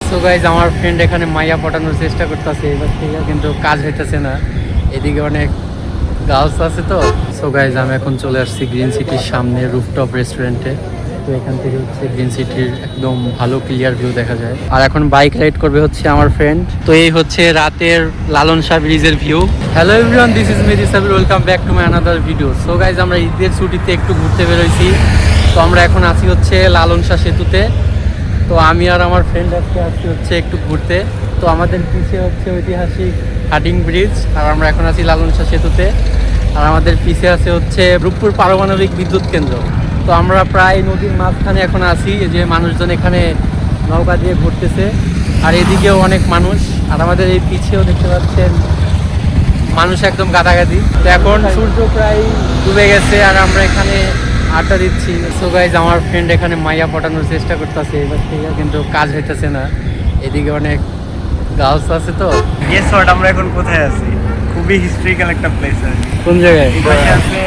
So guys আমার friend এখানে মাইয়া পটানোর চেষ্টা করতেছে এবার থেকে, কিন্তু কাজ হইতেছে না। এদিকে অনেক গার্লস আছে তো। সো গাইজ আমি এখন চলে আসছি গ্রিন সিটির সামনে রুফটপ রেস্টুরেন্টে। তো এখান থেকে হচ্ছে গ্রিন সিটির একদম ভালো ক্লিয়ার ভিউ দেখা যায়। আর এখন বাইক রাইড করবে হচ্ছে আমার ফ্রেন্ড। তো এই হচ্ছে রাতের লালন শাহ ব্রিজের view. Hello everyone, this is Meri Sabir, welcome back to my another video. So guys আমরা ঈদের ছুটিতে একটু ঘুরতে বেরোইছি। তো আমরা এখন আছি হচ্ছে লালন শাহ সেতুতে। তো আমি আর আমার ফ্রেন্ড আজকে আসছি হচ্ছে একটু ঘুরতে। তো আমাদের পিছিয়ে হচ্ছে ঐতিহাসিক হাডিং ব্রিজ, আর আমরা এখন আছি লালন শাহ সেতুতে। আর আমাদের পিছে আছে হচ্ছে রূপপুর পারমাণবিক বিদ্যুৎ কেন্দ্র। তো আমরা প্রায় নদীর মাঝখানে এখন আছি, এই যে মানুষজন এখানে নৌকা দিয়ে ঘুরতেছে। আর এদিকেও অনেক মানুষ, আর আমাদের এই পিছেও দেখতে পাচ্ছেন মানুষ একদম গাদাগাদি। তো এখন সূর্য প্রায় ডুবে গেছে আর আমরা এখানে আড্ডা দিচ্ছি। সো গাইজ আমার ফ্রেন্ড এখানে মাইয়া পটানোর চেষ্টা করতেছে এবার থেকে, কিন্তু কাজ হইতেছে না। এদিকে অনেক গার্লস আছে তো। গেস হোয়াট, আমরা এখন কোথায় আছি? খুবই হিস্ট্রিক্যাল একটা প্লেস আছে। কোন জায়গায়? এই পাশে আছে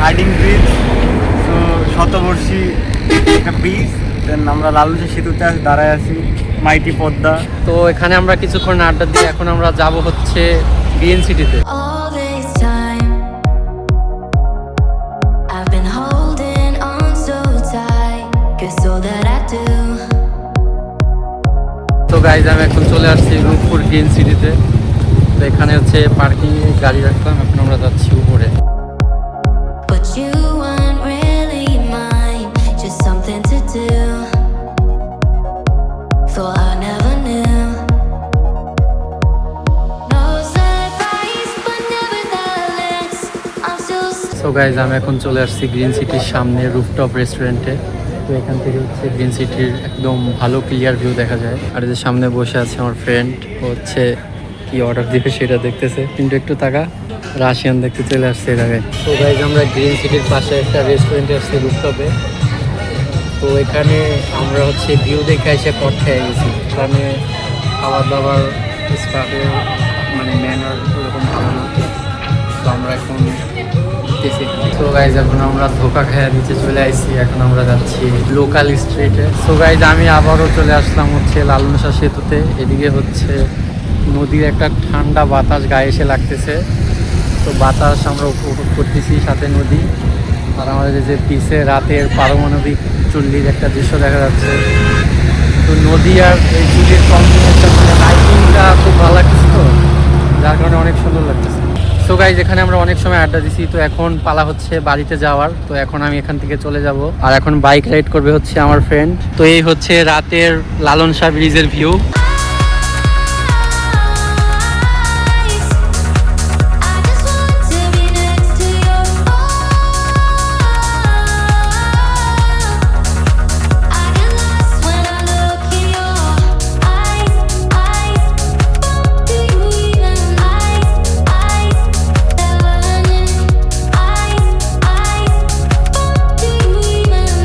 হার্ডিং ব্রিজ, তো শতবর্ষী একটা ব্রিজ। দেন আমরা লালন শাহ সেতুতে দাঁড়ায় আছি, মাইটি পদ্মা। তো এখানে আমরা কিছুক্ষণ আড্ডা দিয়ে এখন আমরা যাব হচ্ছে গ্রিন সিটিতে। All this time, I've been holding on so tight, 'cause all that I do. তো গাইজ আমি এখন চলে আসছি রূপপুর গ্রিন সিটিতে। তো এখানে হচ্ছে পার্কিং গাড়ি রাখলাম, এখন আমরা যাচ্ছি উপরে। But you weren't really mine, just something to do. Thought I never knew. No surprise, but nevertheless, I'm still. So guys আমি এখন চলে আসছি গ্রিন সিটির সামনে রুফটপ রেস্টুরেন্টে। তো এখান থেকে হচ্ছে গ্রিন সিটির একদম ভালো ক্লিয়ার ভিউ দেখা যায়। আর এই যে সামনে বসে আছে আমার ফ্রেন্ড, হচ্ছে কি অর্ডার দিবে সেটা দেখতেছে। কিন্তু একটু টাকা রাশিয়ান দেখতে চলে আসছে এর আগে। তো গাইজ আমরা গ্রিন সিটির পাশে একটা রেস্টুরেন্টে আসছি রুফটপে। তো এখানে আমরা হচ্ছে ভিউ দেখে এসে কট খেয়ে গেছি। এখানে খাবার দাবার স্টাফের মানে ম্যানার ওরকম ভালো না। তো আমরা এখন তো গাইজ এখন আমরা ধোকা খেয়ে নিচে চলে আসছি। এখন আমরা যাচ্ছি লোকাল স্ট্রিটে। সো গাইজ আমি আবারও চলে আসলাম হচ্ছে লালন শাহ সেতুতে। এদিকে হচ্ছে নদীর একটা ঠান্ডা বাতাস গায়ে এসে লাগতেছে। তো বাতাস আমরা উপভোগ করতেছি, সাথে নদী। আর আমাদের যে পিছে রাতের পারমাণবিক চুল্লির একটা দৃশ্য দেখা যাচ্ছে। তো নদী আর এই চুল্লির কম্বিনেশন, লাইটিংটা খুব ভালো লাগতেছে, তো যার কারণে অনেক সুন্দর লাগতেছে। সো গাইজ এখানে আমরা অনেক সময় আড্ডা দিছি। তো এখন পালা হচ্ছে বাড়িতে যাওয়ার। তো এখন আমি এখান থেকে চলে যাব, আর এখন বাইক রাইড করবে হচ্ছে আমার ফ্রেন্ড। তো এই হচ্ছে রাতের লালন শাহ ব্রিজের ভিউ।